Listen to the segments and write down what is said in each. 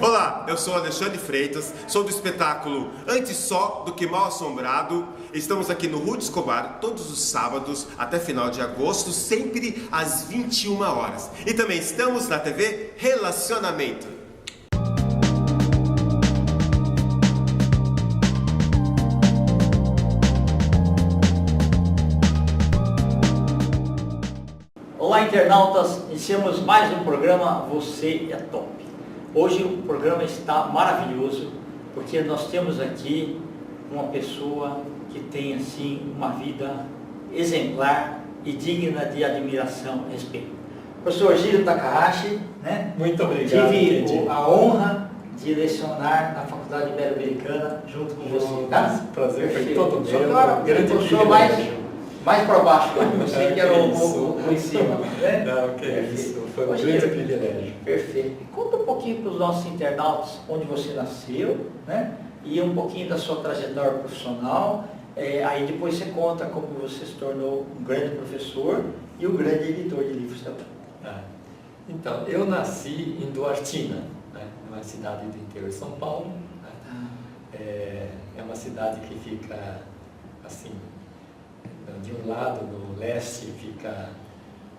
Olá, eu sou Alexandre Freitas, sou do espetáculo Antes Só do que Mal Assombrado. Estamos aqui no Rude Escobar todos os sábados até final de agosto, sempre às 21 horas. E também estamos na TV Relacionamento. Olá, internautas, iniciamos mais um programa Você é Top. Hoje o programa está maravilhoso porque nós temos aqui uma pessoa que tem assim uma vida exemplar e digna de admiração e respeito. Professor Giro Takahashi, né? Muito obrigado. Tive a honra de lecionar na Faculdade Ibero-Americana junto com você, tá? Prazer foi Perfeito. todo meu. Grande professor mais para baixo, você que era o em cima, né? Não, que isso, foi um grande privilégio. Perfeito. Conta um pouquinho para os nossos internautas onde você nasceu, né? E um pouquinho da sua trajetória profissional. Aí depois você conta como você se tornou um grande professor e um grande editor de livros também. Então, eu nasci em Duartina, né? Uma cidade do interior de São Paulo. Né? É uma cidade que fica assim. De um lado, no leste, fica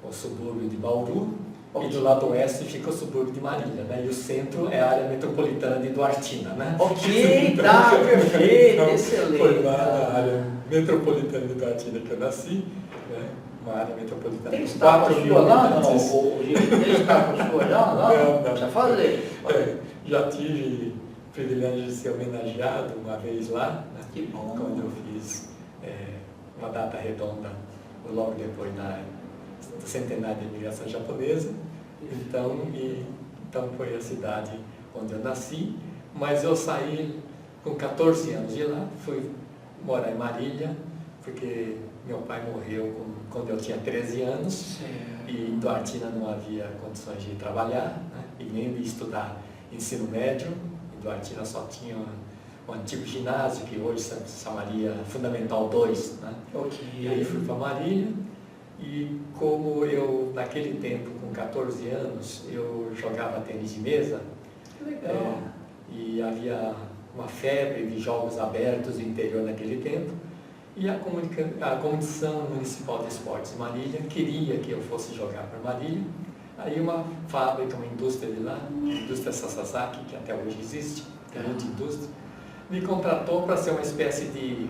o subúrbio de Bauru, e do lado oeste fica o subúrbio de Marília, né? E o centro é a área metropolitana de Duartina, né? Ok, tá, perfeito, então, excelente. Foi lá na área metropolitana de Duartina que eu nasci, né? Uma área metropolitana Tem que de estar 4 com mil sua lá, não? habitantes. Tem que estar com sua lá? Não. Precisa fazer. Já tive o privilégio de ser homenageado uma vez lá, né? Que bom. Quando eu fiz uma data redonda logo depois do centenário da imigração japonesa. Então foi a cidade onde eu nasci, mas eu saí com 14 anos de lá, fui morar em Marília, porque meu pai morreu quando eu tinha 13 anos, e em Duartina não havia condições de trabalhar, né? E nem de estudar ensino médio. Em Duartina só tinha o antigo ginásio, que hoje se chamaria Fundamental 2, né? Ok. E aí fui para Marília, e como eu, naquele tempo, com 14 anos, eu jogava tênis de mesa, Legal. e havia uma febre de jogos abertos no interior naquele tempo, e a Comissão Municipal de Esportes de Marília queria que eu fosse jogar para Marília. Aí uma fábrica, uma indústria de lá, a indústria Sasaki, que até hoje existe, grande indústria, me contratou para ser uma espécie de...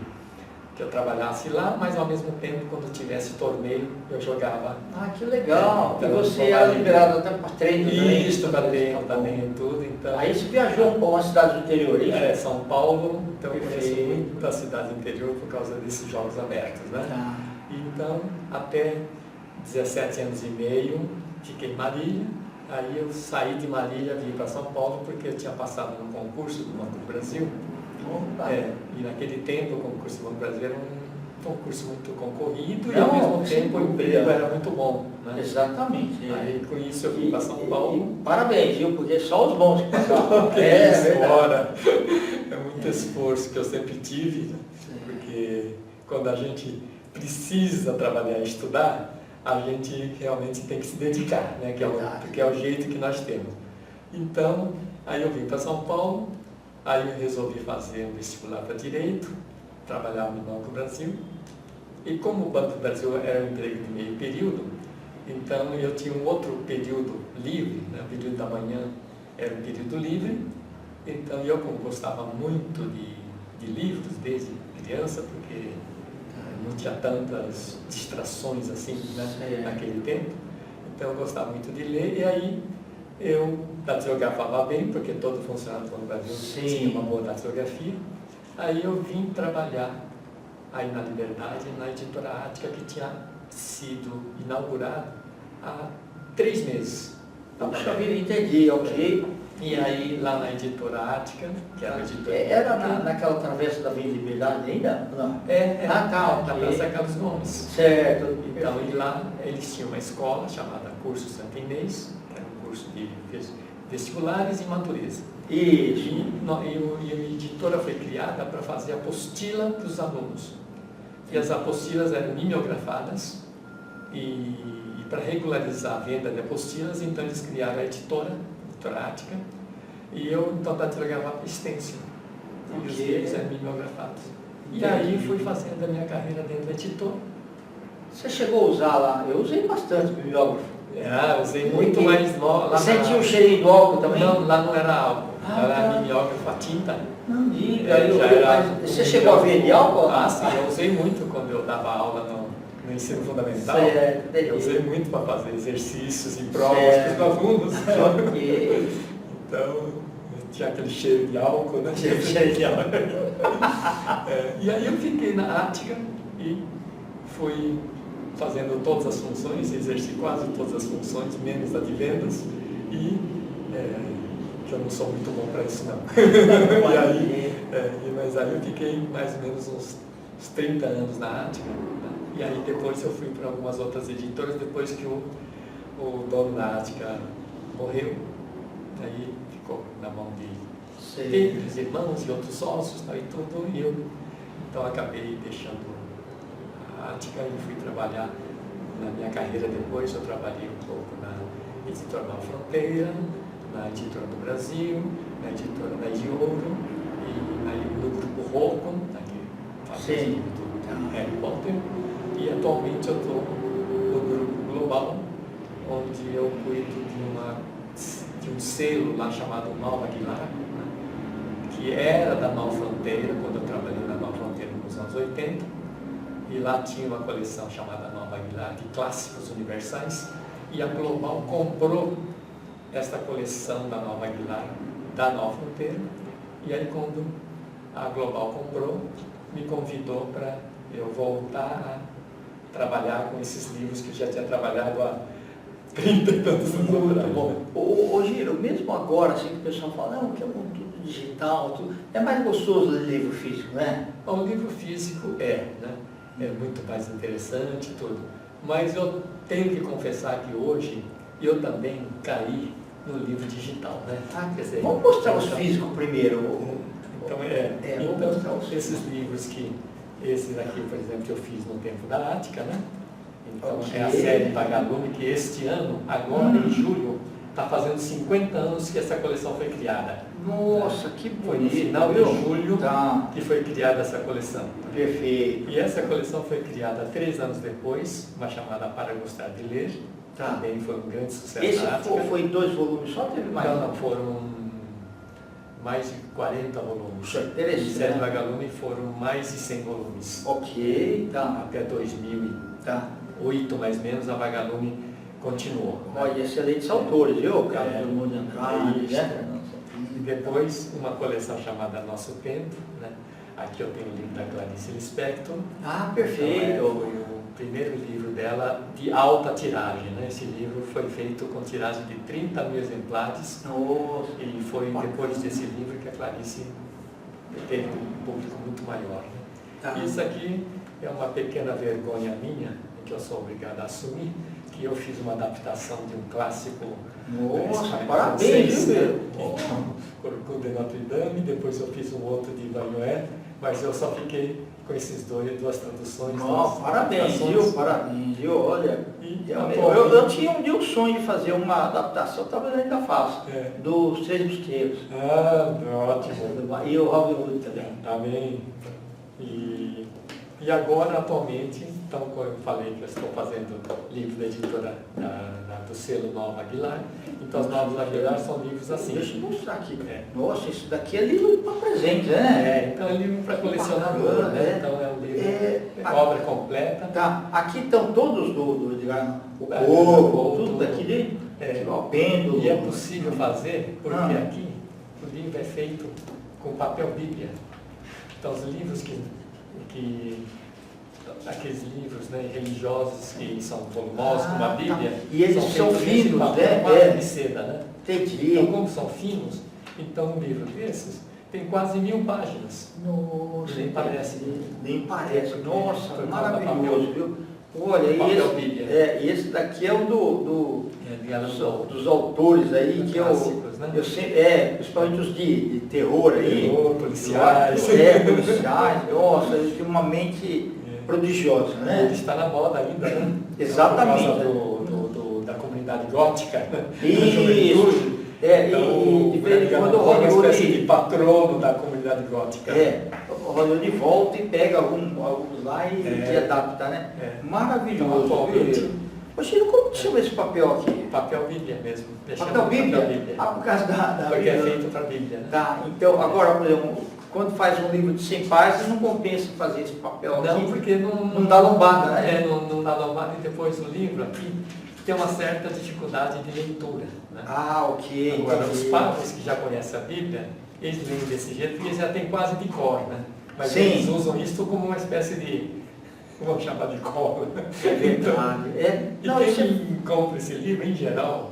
que eu trabalhasse lá, mas ao mesmo tempo, quando tivesse torneio, eu jogava. Ah, que legal! E Então, você era liberado até para treino também? Isso, para treino também, tudo. Então, Aí você viajou para uma cidade do interior, isso? São Paulo, então eu conheço Perfeito. muito da cidade do interior por causa desses jogos abertos, né? Tá. Então, até 17 anos e meio, fiquei em Marília. Aí eu saí de Marília, vim para São Paulo, porque eu tinha passado no concurso do Banco do Brasil. Opa. E naquele tempo o concurso do Banco do Brasil era um concurso muito concorrido e Não, ao mesmo sem tempo o dúvida. emprego era muito bom, né? Exatamente. Aí com isso eu vim para São Paulo. Parabéns, viu? Porque só os bons que passaram. Verdade. É muito esforço que eu sempre tive, porque quando a gente precisa trabalhar e estudar, a gente realmente tem que se dedicar, né? Porque é o jeito que nós temos. Então, aí eu vim para São Paulo. Aí eu resolvi fazer um vestibular para Direito, trabalhava no Banco do Brasil. E como o Banco do Brasil era um emprego de meio período, então eu tinha um outro período livre, né? O período da manhã era um período livre. Então eu, como gostava muito de livros desde criança, porque não tinha tantas distrações assim, né? Naquele tempo, então eu gostava muito de ler, e aí eu datilografava bem, porque todo funcionário do Banco do Brasil tinha uma boa datilografia. Aí eu vim trabalhar aí na Liberdade, na editora Ática, que tinha sido inaugurada há 3 meses. Puxa vida, entendi, ok. E aí lá na editora Ática, que era a editora... Era naquela travessa da Via Liberdade ainda? Não. Na Praça Carlos Gomes. Certo. Então, e lá eles tinham uma escola chamada Curso Santo Inês, que era um curso de vestibulares e natureza. Isso. E a editora foi criada para fazer apostila para os alunos. E as apostilas eram mimeografadas, e para regularizar a venda de apostilas, então eles criaram a editora Ática, E eu, então, datilografava stencil. E os livros eram mimeografados. E Entendi. aí fui fazendo a minha carreira dentro da editora. Você chegou a usar lá? Eu usei bastante bibliógrafo. Ah, usei muito mais lá. Você sentiu o cheirinho do álcool também? Não, lá não era álcool. Era tá. mimeógrafo a tinta. Não diga. Já era Você chegou a ver de álcool? Ah, sim, eu usei muito quando eu dava aula no ensino fundamental. Certo, Eu usei muito para fazer exercícios e provas Certo. para os alunos. Ok. Então, tinha aquele cheiro de álcool, né? Cheiro de álcool. E aí eu fiquei na Ática e fui fazendo todas as funções, exerci quase todas as funções, menos a de vendas, e que eu não sou muito bom para isso não. Mas aí eu fiquei mais ou menos uns 30 anos na Ática, né? E aí depois eu fui para algumas outras editoras, depois que o dono da Ática morreu, aí ficou na mão de filhos, irmãos e outros sócios, e tudo, e eu então acabei deixando a Ática e fui trabalhar na minha carreira depois. Eu trabalhei um pouco na editora Nova Fronteira, na editora do Brasil, na editora da Iouro e no grupo Rocco, que faz o livro do Harry Potter, e atualmente eu estou no grupo Global, onde eu cuido de um selo lá chamado Nova Aguilar, né, que era da Nova Fronteira, quando eu trabalhei na Nova Fronteira nos anos 80, e lá tinha uma coleção chamada Nova Aguilar de clássicos universais, e a Global comprou esta coleção da Nova Aguilar da Nova Fronteira, e aí quando a Global comprou, me convidou para eu voltar a trabalhar com esses livros que eu já tinha trabalhado há 30 e tantos anos atrás. Bom, ô Giro, mesmo agora, assim, que o pessoal fala, não, que é tudo digital, tudo, é mais gostoso ler livro físico, né? Bom, o livro físico né? É muito mais interessante e tudo. Mas eu tenho que confessar que hoje eu também caí no livro digital, né? Quer dizer, vamos mostrar os físicos primeiro. Então, vamos mostrar os esses livros esse aqui, por exemplo, que eu fiz no tempo da Ática, né? Então, é a série Vagalume, que este ano, agora em julho, está fazendo 50 anos que essa coleção foi criada. Nossa, que Foi no bonito. final de julho Tá. que foi criada essa coleção. Perfeito. E essa coleção foi criada 3 anos depois, uma chamada Para Gostar de Ler. Tá. Também foi um grande sucesso Esse na Ática. foi 2 volumes só? Teve mais? Não, foram mais de 40 volumes. Puxa, interessante. E série Vagalume foram mais de 100 volumes. Ok, tá. Até 2008, Tá. mais ou menos, a Vagalume continuou. Olha, excelentes autores, viu? O Carlos É, Drummond de Andrade, isso. né? E depois, uma coleção chamada Nosso Tempo, né? Aqui eu tenho o livro da Clarice Lispector. Ah, Então, perfeito. foi o primeiro livro dela de alta tiragem, né? Esse livro foi feito com tiragem de 30 mil exemplares. Nossa. E foi depois desse livro que a Clarice teve um público muito maior, né? Tá. Isso aqui é uma pequena vergonha minha, que eu sou obrigado a assumir, que eu fiz uma adaptação de um clássico. Nossa, parabéns, viu? Corcunda de Notre Dame, depois eu fiz um outro de Vanoé, mas eu só fiquei com esses duas traduções. Nossa, parabéns, viu? Parabéns, viu? Olha, E, eu tinha um dia o sonho de fazer uma adaptação, talvez ainda faça, É. dos Três Mosqueteiros. ótimo. E o Robin Hood também. Amém. E agora, atualmente, então, como eu falei que eu estou fazendo livro da editora do selo Nova Aguilar, então os Novos Aguilar são livros assim. Deixa eu mostrar aqui. É. Nossa, isso daqui é livro para presente, né? Então é livro para colecionador, bacana, né? Então é um livro, obra completa. Tá, aqui estão todos do o Ah, corpo, tudo tudo. daqui dentro. É. O pêndulo. E é possível fazer, porque Ah. aqui o livro é feito com papel bíblia. Então os livros aqueles livros, né, religiosos que são volumosos, como a Bíblia, tá. E eles são feitos nesse finos, papel né? quase de seda, né? Entendi. Então, como são finos, então um livro desses tem quase 1000 páginas. Nossa, Nem parece. Nem parece. Nossa, Foi maravilhoso, viu? Olha, Papel Bíblia. e esse daqui é um De Alan Poe. dos autores aí que Clássicos, né? eu sempre, principalmente os de terror aí. Terror, policiais. Policiais. Nossa, eles têm uma mente prodigiosa, Ele né? está na moda ainda, né? Exatamente. Por causa da comunidade gótica, né? Isso. Da juventude. Então, de vez em quando o uma espécie Hollywood... de patrono da comunidade gótica. O Hollywood volta e pega alguns lá e adapta, né? Maravilhoso. Então, atualmente... Ô, Chico, como que chama esse papel aqui? Papel Bíblia mesmo. Papel Bíblia? Ah, por causa da Porque Bíblia. é feito para a Bíblia. Né? Tá, então agora, por exemplo, quando faz um livro de 100 páginas, não compensa fazer esse papel aqui. Não, porque não dá lombada, né? Não dá lombada, e depois o livro aqui tem uma certa dificuldade de leitura. Né? Ah, ok. Agora, entendi. os padres que já conhecem a Bíblia, eles leem desse jeito e eles já têm quase de cor, né? Mas Sim. eles usam isso como uma espécie de, vamos chamar de cola. É verdade. E Não, quem isso é... compra esse livro, em geral,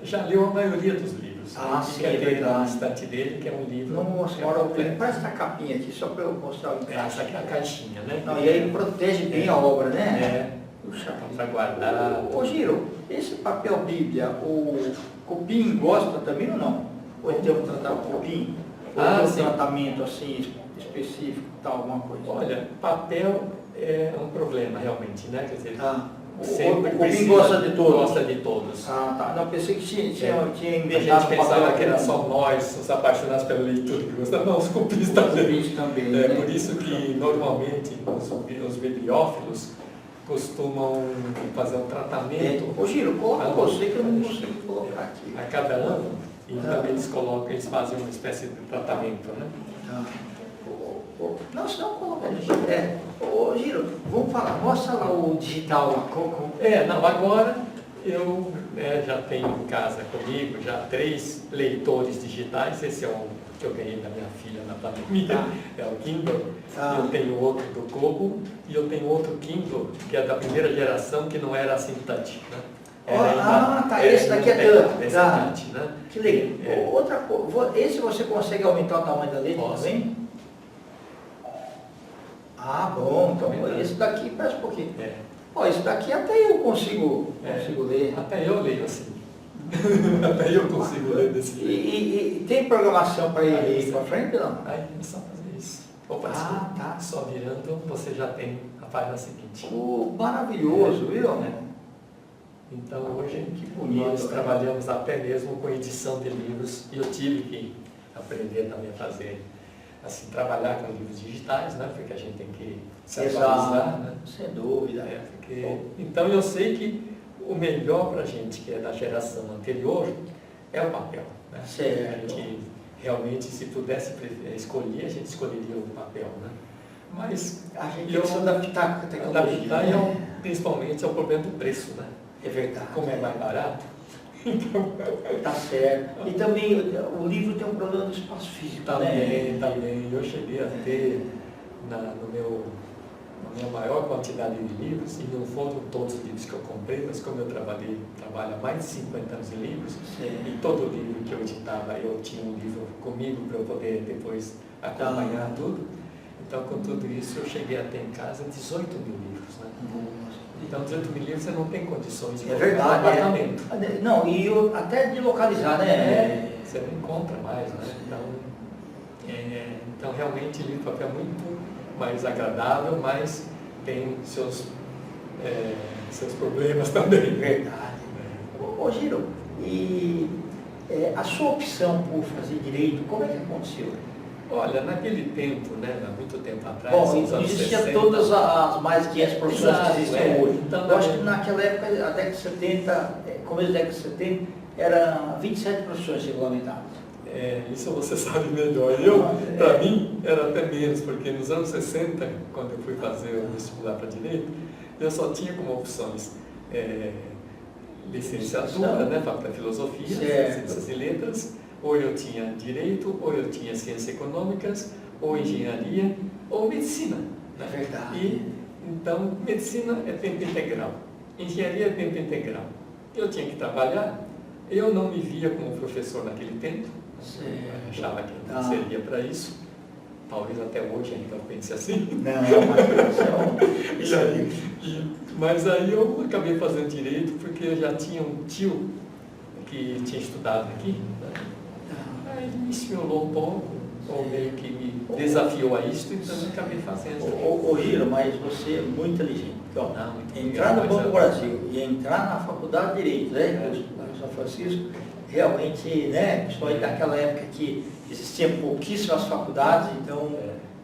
já leu a maioria dos livros. Ah, E sim, quer é ter verdade. na estante dele, que é um livro. Nossa, que é agora completo. parece essa capinha aqui, só para eu mostrar o Essa encaixe. aqui é a caixinha, né? Não, e aí protege bem a obra, né? Puxa, Para guardar. Ô Giro, esse papel Bíblia, o Cupim gosta também ou não? Ou ele tem um tratamento Cupim? Ou tem um sim. tratamento assim específico, tal, alguma coisa? Olha, papel é um problema realmente, né? Quer dizer, Tá. sempre O Cupim precisa- gosta de todos? Gosta de todos. Ah, tá. Não, pensei que tinha A inventado gente pensava que era só nós, os apaixonados pela leitura, que gostamos. Não, os cupins também. Cupins também, né? Por isso que normalmente os bibliófilos costumam fazer um tratamento Ô Giro, coloca você que eu não consigo colocar aqui. a cada ano, e também eles fazem uma espécie de tratamento, né? Tá. Não, senão coloca aqui. Ô Giro, vamos falar, mostra lá o digital lá. Não, agora eu já tenho em casa comigo já 3 leitores digitais. Esse é o que eu ganhei da minha filha na pandemia, é o Kindle. Eu tenho outro do Kobo e eu tenho outro Kindle, que é da primeira geração, que não era assim touch. Né? Esse daqui é touch. Esse Tá. é touch, né? Que legal. Outra coisa, esse você consegue aumentar o tamanho da letra Posso. também? Ah, bom, então esse daqui parece um pouquinho. Ó, esse daqui até eu consigo ler. Até eu leio assim. Até eu consigo ler desse jeito. E tem programação para ele ir para frente, não? Aí é só fazer isso. Opa, Tá. só virando, você já tem a página seguinte. Maravilhoso, viu? Então hoje Que bonito, nós né? trabalhamos até mesmo com edição de livros e eu tive que aprender também a fazer, assim, trabalhar com livros digitais, né? Porque a gente tem que se atualizar, né? Sem dúvida. Então eu sei que o melhor para a gente, que é da geração anterior, é o papel. Né? Certo. A gente realmente, se pudesse escolher, a gente escolheria o papel. Né? Mas A gente tem que se adaptar com a tecnologia. adaptar principalmente é o problema do preço. Né? É verdade. Como é mais barato. Tá certo. E também o livro tem um problema do espaço físico, né? Também. Eu cheguei a ter na minha maior quantidade de livros, e não foram todos os livros que eu comprei, mas como eu trabalho há mais de 50 anos em livros, e todo livro que eu editava, eu tinha um livro comigo para eu poder depois acompanhar tudo. Então, com tudo isso, eu cheguei a ter em casa 18 mil livros. Né? Então, 18 mil livros você não tem condições de É comprar um verdade. apartamento. Não, e até de localizar, né? Você não encontra mais, né? Então realmente o livro de papel é muito mais agradável, mas tem seus problemas também. Verdade. Ô Giro, e a sua opção por fazer direito, como é que aconteceu? Olha, naquele tempo, né, há muito tempo atrás, Bom, nos anos existiam 60, todas as mais de 500 profissões Exato, que existem hoje. Então, Eu acho que naquela época, a década de 70, começo da década de 70, eram 27 profissões regulamentadas. Isso você sabe melhor. Para mim, era até menos, porque nos anos 60, quando eu fui fazer o vestibular para Direito, eu só tinha como opções licenciatura, né, Faculdade de Filosofia, Ciências e Letras, ou eu tinha Direito, ou eu tinha Ciências Econômicas, ou Engenharia, ou Medicina. Né? É verdade. Então, Medicina é tempo integral, Engenharia é tempo integral. Eu tinha que trabalhar, eu não me via como professor naquele tempo, eu achava que não seria para isso, talvez até hoje ainda eu pense assim. Mas aí eu acabei fazendo Direito porque eu já tinha um tio que tinha estudado aqui, aí me estimulou um pouco, ou meio que me desafiou a isso, então eu acabei fazendo. Ô Giro, mas você é muito inteligente. Então, muito entrar no obrigado, Banco do Brasil e entrar na Faculdade de Direito, né, São Francisco, realmente, né, principalmente naquela época que existiam pouquíssimas faculdades, então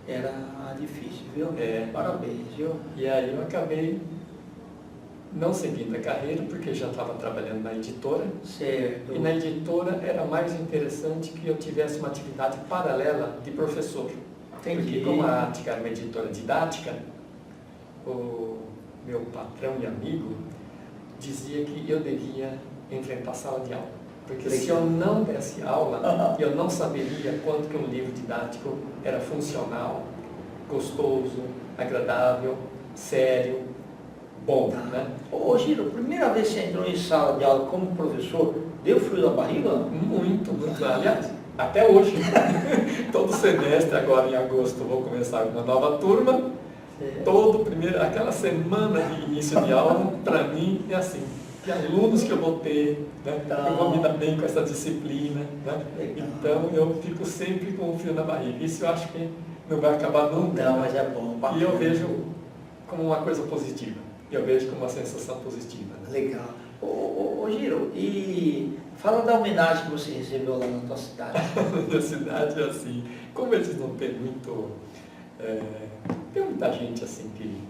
era difícil, viu? Parabéns, viu? E aí eu acabei não seguindo a carreira, porque já estava trabalhando na editora. Certo. E na editora era mais interessante que eu tivesse uma atividade paralela de professor. Entendi. Porque como a Ática era uma editora didática, o meu patrão e amigo dizia que eu devia enfrentar a sala de aula. Porque se eu não desse aula, eu não saberia quanto que um livro didático era funcional, gostoso, agradável, sério, bom, né? Ô Giro, primeira vez que você entrou em sala de aula como professor, deu frio na barriga? Muito, muito. Aliás, até hoje. Todo semestre, agora em agosto, vou começar uma nova turma. Aquela semana de início de aula, para mim, é assim. Que alunos que eu vou ter, né? Eu vou me dar bem com essa disciplina, né? Então eu fico sempre com o frio na barriga. Isso eu acho que não vai acabar nunca. Não, mas é bom. E eu vejo como uma coisa positiva. Eu vejo como uma sensação positiva. Né? Legal. Ô Giro, e fala da homenagem que você recebeu lá na tua cidade. Na minha cidade é assim, como eles não têm muito... tem muita gente assim que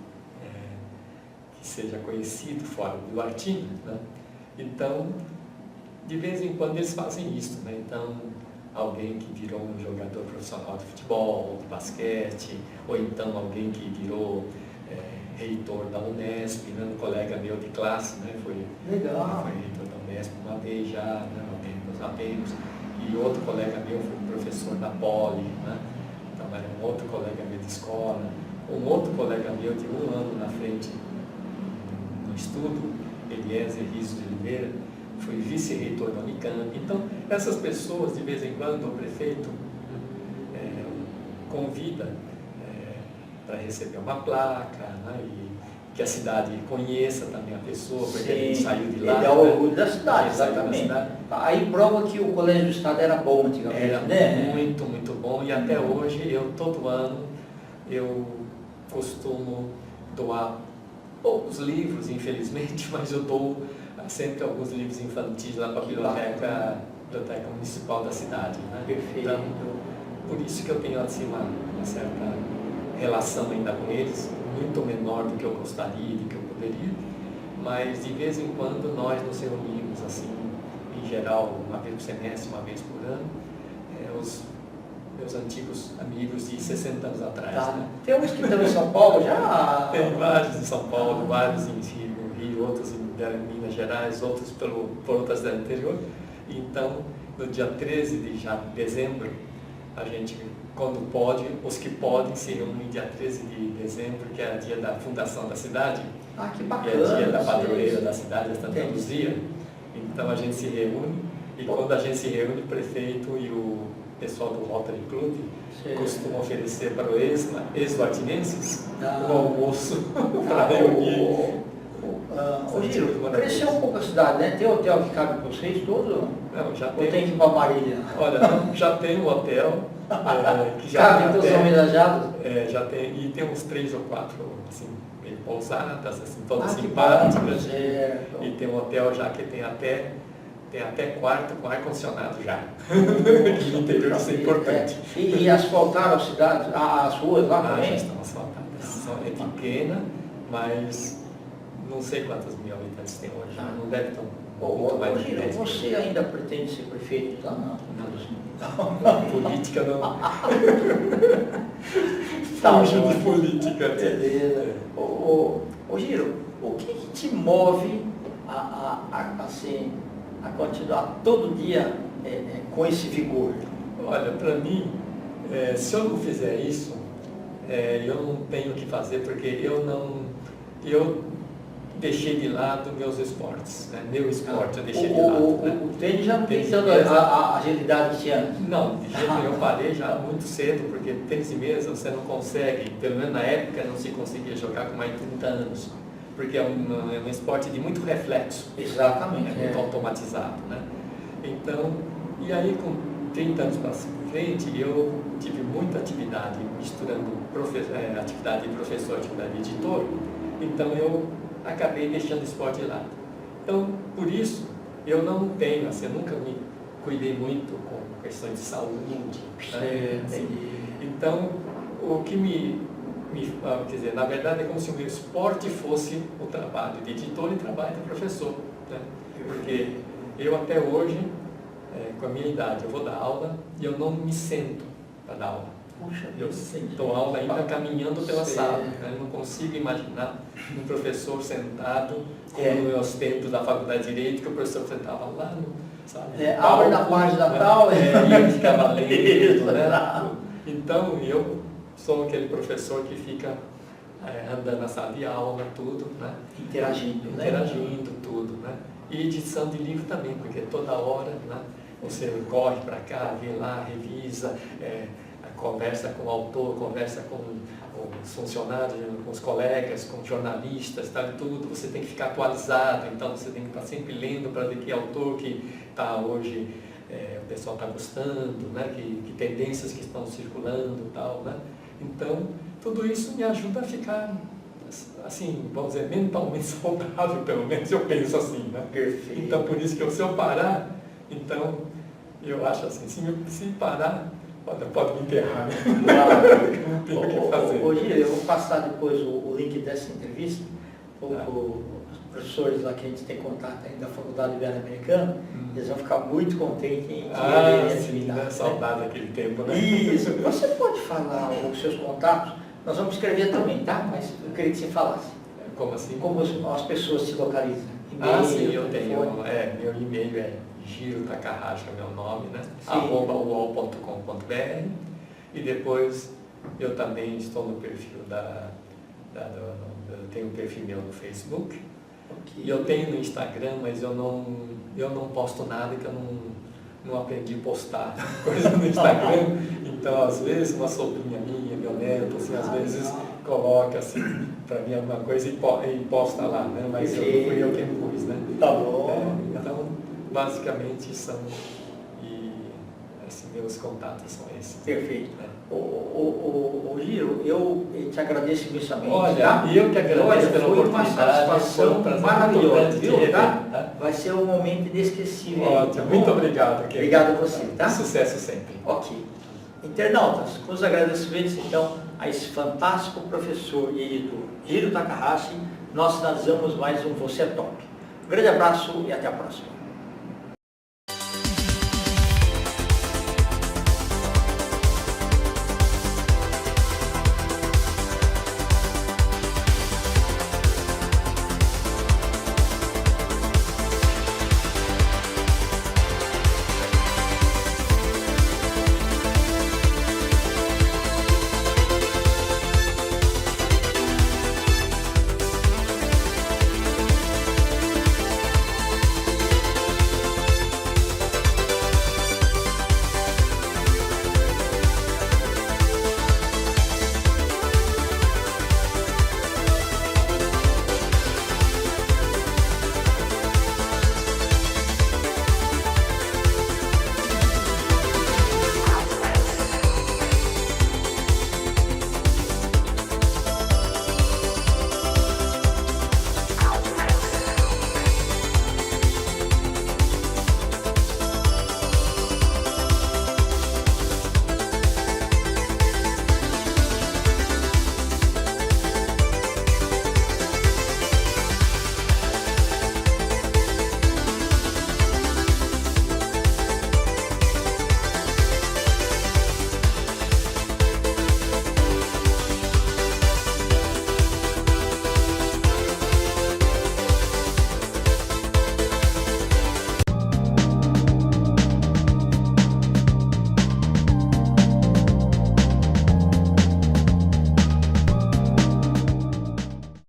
seja conhecido fora do Duartina, né? Então, de vez em quando eles fazem isso, né? Então, alguém que virou um jogador profissional de futebol, de basquete, ou então alguém que virou reitor da Unesp, né? Um colega meu de classe, né? Foi reitor da Unesp uma vez já, né? Nós sabemos, e outro colega meu foi professor da Poli, né? Então era um outro colega meu de escola, um outro colega meu de um ano na frente no estudo, Eliezer Rizzo de Oliveira, foi vice-reitor da Unicamp. Então, essas pessoas, de vez em quando, o prefeito convida para receber uma placa, né, e que a cidade conheça também a pessoa, porque ele saiu de lá. Ele é o orgulho da cidade, exatamente. Aí prova que o Colégio do Estado era bom antigamente, era, né? Muito, muito bom. E até hoje, todo ano, eu costumo doar poucos livros, infelizmente, mas eu dou sempre alguns livros infantis lá para a biblioteca municipal da cidade. Né? Perfeito. Então, por isso que eu tenho assim, uma certa relação ainda com eles, muito menor do que eu gostaria, do que eu poderia, mas de vez em quando nós nos reunimos, assim, em geral, uma vez por semestre, uma vez por ano, os meus antigos amigos de 60 anos atrás. Tá. Né? Tem uns que estão em São Paulo já? Tem vários em São Paulo, vários no Rio, outros em Minas Gerais, outros por outras cidades do interior. Então, no dia 13 de dezembro, a gente, quando pode, os que podem se reúnem dia 13 de dezembro, que é o dia da fundação da cidade. Ah, que bacana. Que é o dia da padroeira da cidade, da Santa Luzia. Então a gente se reúne, e quando a gente se reúne, o prefeito e o pessoal do Rotary Club costumam oferecer para os ex-duartinenses um almoço para reunir. Giro, cresceu um pouco a cidade, né? Tem hotel que cabe para vocês todos? Não, já Ou tem. tem que ir para Marília? Olha, não, já tem um hotel que já cabe todos os homenageados? Já tem, e tem uns 3 ou 4 assim, meio pousadas, assim, todas que simpáticas. bom, certo. E tem um hotel já que tem até quarto com ar-condicionado já. Que no interior isso é importante. E asfaltaram a cidade, as ruas lá Já também? estão asfaltadas. É pequena, mas não sei quantos mil habitantes tem hoje. Não deve estar muito mais de 10 mil. Você ainda pretende ser prefeito lá? Não. Política não. Tá, Fujo de política. Beleza. Ô Giro, o que te move assim, a continuar todo dia com esse vigor? Olha, para mim, se eu não fizer isso, eu não tenho o que fazer, porque eu deixei de lado meus esportes, né? Meu esporte eu deixei de lado. O tênis já não tem tanto a agilidade que tinha antes? Não, de jeito nenhum, eu parei já muito cedo, porque tênis de mesa você não consegue, pelo menos na época não se conseguia jogar com mais de 30 anos, porque é um esporte de muito reflexo. Exatamente. Muito automatizado, né? Então, e aí com 30 anos para frente, eu tive muita atividade, misturando atividade de professor, atividade de editor, então eu acabei deixando o esporte de lado. Então, por isso, eu não tenho, assim, eu nunca me cuidei muito com questões de saúde. Né? Entendi. Então, o que quer dizer, na verdade é como se o meu esporte fosse o trabalho de editor e trabalho de professor. Né? Porque eu até hoje, com a minha idade, eu vou dar aula e eu não me sento para dar aula. Puxa, Eu dou aula ainda caminhando pela sala. Né? Eu não consigo imaginar um professor sentado, como nos tempos da faculdade de Direito, que o professor sentava lá no, sabe, abre na página tal, e eu ficava lendo. Isso, Né? Então, eu sou aquele professor que fica andando na sala de aula, tudo, né? Interagindo, tudo, né? E edição de livro também, porque toda hora, né, você corre para cá, vê lá, revisa, conversa com o autor, conversa com os funcionários, com os colegas, com jornalistas, tal, tudo. Você tem que ficar atualizado, então você tem que estar sempre lendo para ver que autor que está hoje, o pessoal está gostando, né? que tendências que estão circulando e tal, né? Então, tudo isso me ajuda a ficar, assim, vamos dizer, mentalmente saudável, pelo menos eu penso assim, né? Perfeito. Então, por isso que se eu parar, então, eu acho assim, se parar, pode me enterrar, né? Não tem o que fazer. Hoje eu vou passar depois o link dessa entrevista para os professores lá que a gente tem contato ainda da Faculdade Ibero-Americana, eles vão ficar muito contentes em ver a atividade. Né? Saudade daquele tempo, né? Isso. Você pode falar os seus contatos? Nós vamos escrever também, tá? Mas eu queria que você falasse. Como assim? Como as pessoas se localizam. Sim, eu tenho. Meu e-mail é Giro Takahashi, é meu nome, né? @uol.com.br. E depois eu também estou no perfil eu tenho um perfil meu no Facebook. Okay. E eu tenho no Instagram, mas eu não posto nada que eu não aprendi a postar coisa no Instagram. Então, às vezes, uma sobrinha minha, meu neto, assim, às vezes coloca assim, para mim alguma coisa e posta lá, né? Mas não fui eu quem pus, né? Tá bom. Então, basicamente são, meus contatos são esses. Perfeito. O Giro, eu te agradeço imensamente. Olha, tá? eu que agradeço pela foi uma oportunidade. satisfação maravilhosa, viu? Tá? Vai ser um momento inesquecível. Ótimo, muito obrigado. Obrigado a você, tá? Sucesso sempre. Ok. Internautas, com os agradecimentos, então, a esse fantástico professor e editor Giro Takahashi, nós finalizamos mais um Você é Top. Um grande abraço e até a próxima.